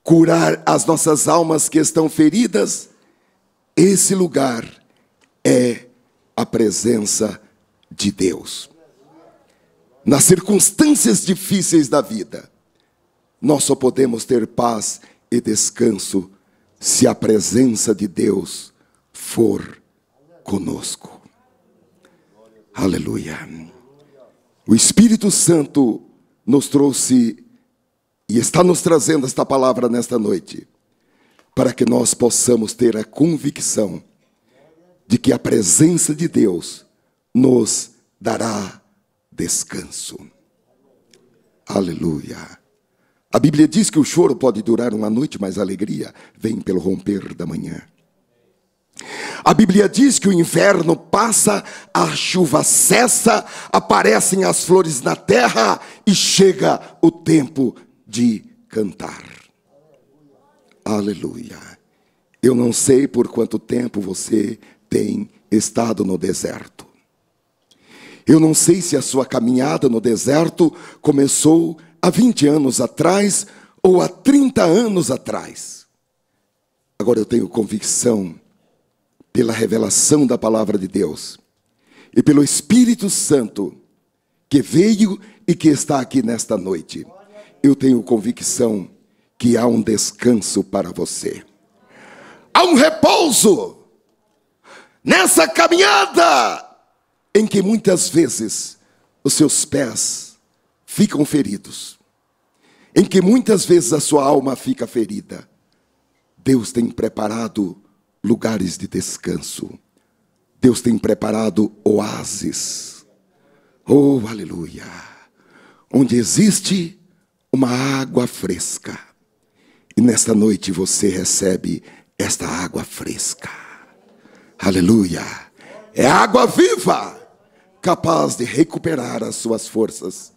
curar as nossas almas que estão feridas. Esse lugar é a presença de Deus. Nas circunstâncias difíceis da vida, nós só podemos ter paz e descanso se a presença de Deus for conosco. Aleluia. O Espírito Santo nos trouxe e está nos trazendo esta palavra nesta noite, para que nós possamos ter a convicção de que a presença de Deus nos dará descanso. Aleluia. A Bíblia diz que o choro pode durar uma noite, mas a alegria vem pelo romper da manhã. A Bíblia diz que o inverno passa, a chuva cessa, aparecem as flores na terra e chega o tempo de cantar. Aleluia. Eu não sei por quanto tempo você tem estado no deserto. Eu não sei se a sua caminhada no deserto começou há 20 anos atrás ou há 30 anos atrás. Agora eu tenho convicção, pela revelação da palavra de Deus e pelo Espírito Santo que veio e que está aqui nesta noite, eu tenho convicção que há um descanso para você. Há um repouso nessa caminhada em que muitas vezes os seus pés ficam feridos, em que muitas vezes a sua alma fica ferida. Deus tem preparado lugares de descanso. Deus tem preparado oásis. Oh, aleluia! Onde existe uma água fresca. E nesta noite você recebe esta água fresca. Aleluia! É água viva, capaz de recuperar as suas forças,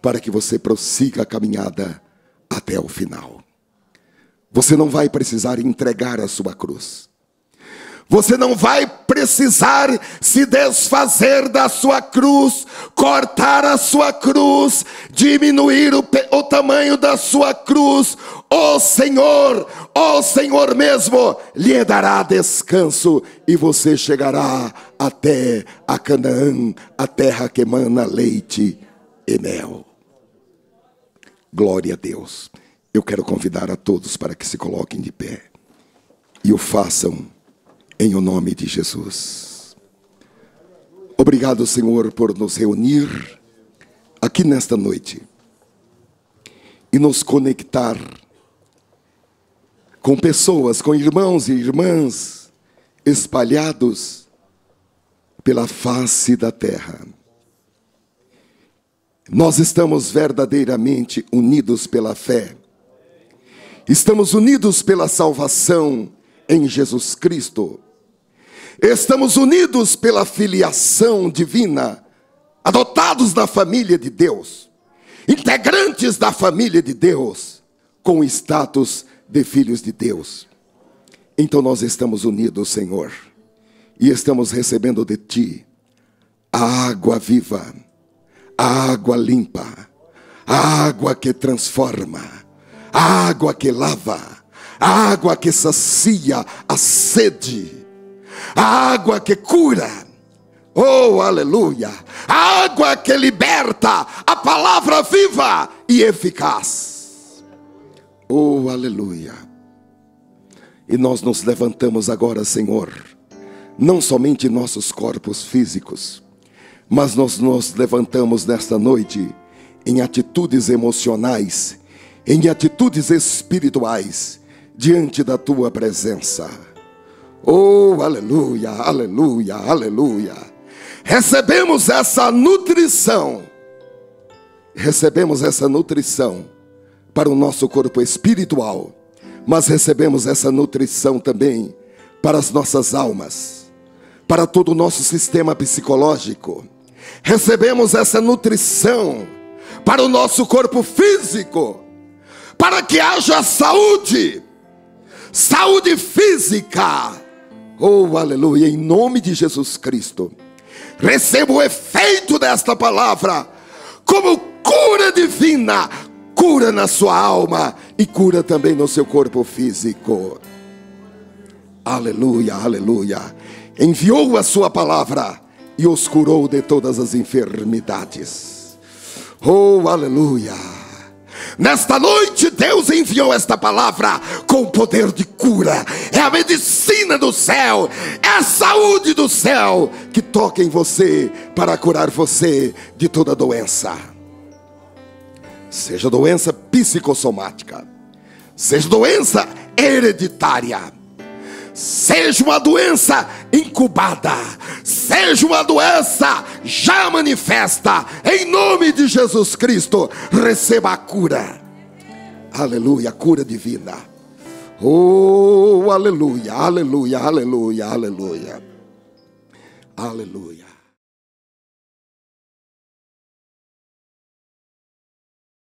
para que você prossiga a caminhada até o final. Você não vai precisar entregar a sua cruz. Você não vai precisar se desfazer da sua cruz, cortar a sua cruz, diminuir o tamanho da sua cruz. O Senhor mesmo lhe dará descanso e você chegará até a Canaã, a terra que emana leite e mel. Glória a Deus. Eu quero convidar a todos para que se coloquem de pé. e o façam em o nome de Jesus. Obrigado, Senhor, por nos reunir aqui nesta noite e nos conectar com pessoas, com irmãos e irmãs espalhados pela face da terra. Nós estamos verdadeiramente unidos pela fé. Estamos unidos pela salvação em Jesus Cristo. Estamos unidos pela filiação divina, adotados na família de Deus, integrantes da família de Deus, com status de filhos de Deus. Então nós estamos unidos, Senhor, e estamos recebendo de Ti a água viva, a água limpa, a água que transforma, a água que lava, a água que sacia a sede, a água que cura, oh aleluia, a água que liberta, a palavra viva e eficaz, oh aleluia. E nós nos levantamos agora, Senhor, não somente nossos corpos físicos, mas nós nos levantamos nesta noite em atitudes emocionais, em atitudes espirituais, diante da Tua presença. Oh, aleluia, aleluia, aleluia. Recebemos essa nutrição para o nosso corpo espiritual, mas recebemos essa nutrição também para as nossas almas, para todo o nosso sistema psicológico. Recebemos essa nutrição para o nosso corpo físico, para que haja saúde física. Oh, aleluia, em nome de Jesus Cristo. Receba o efeito desta palavra como cura divina, cura na sua alma e cura também no seu corpo físico. Aleluia, aleluia. Enviou a sua palavra e os curou de todas as enfermidades. Oh, aleluia. Nesta noite Deus enviou esta palavra com poder de cura. É a medicina do céu, é a saúde do céu que toca em você para curar você de toda doença. Seja doença psicossomática, seja doença hereditária, seja uma doença incubada, seja uma doença já manifesta, em nome de Jesus Cristo, receba a cura. Aleluia, cura divina. Oh, aleluia, aleluia, aleluia, aleluia, aleluia.